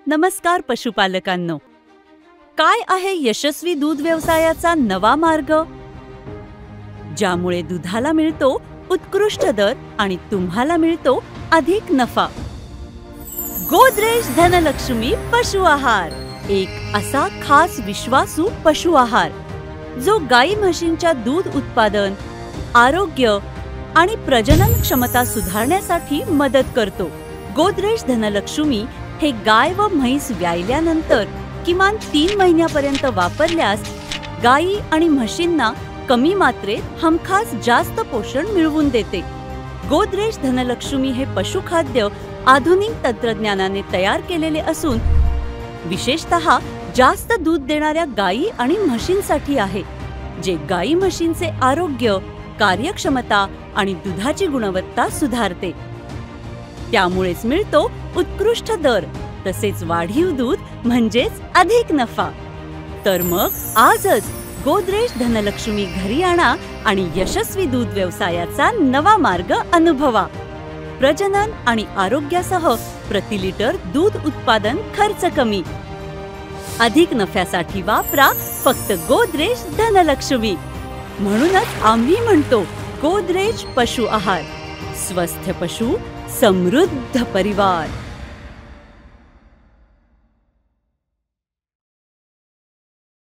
नमस्कार पशुपालकांनो. काय आहे यशस्वी दूध व्यवसायाचा नवा मार्ग? ज्यामुळे दुधाला मिळतो उत्कृष्ट दर आणि तुम्हाला मिळतो अधिक नफा. गोदरेज धनलक्ष्मी पशु आहार एक असा खास विश्वासू पशु आहार जो गाई म्हशींच्या दूध उत्पादन, आरोग्य आणि प्रजनन क्षमता सुधारण्यासाठी मदत करतो. गोदरेज धनलक्ष्मी हे गाय व म्हैस व्यायल्यानंतर किमान 3 महिन्यापर्यंत वापरल्यास गायी आणि म्हशींना कमी मात्रेत हमखास जास्त पोषण मिळवून देते. गोदरेज धनलक्ष्मी हे पशुखाद्य आधुनिक तंत्रज्ञानाने तयार केलेले असून विशेषतः जास्त दूध देणाऱ्या गायी आणि म्हशींसाठी आहे, जे गायी म्हशींचे आरोग्य, कार्यक्षमता आणि दुधाची गुणवत्ता सुधारते. त्यामुळेच मिळतो उत्कृष्ट दर, तसेच वाढीव दूध म्हणजेच अधिक नफा. तर मग आजच गोदरेज धनलक्ष्मी घरी आणा आणि यशस्वी दूध व्यवसायाचा नवा मार्ग अनुभवा. प्रजनन आणि आरोग्यासह प्रति लिटर दूध उत्पादन खर्च कमी. अधिक नफ्यासाठी वापरा फक्त गोदरेज धनलक्ष्मी. म्हणूनच आम्ही म्हणतो गोदरेज पशु आहार. स्वस्थ पशु, समृद्ध परिवार.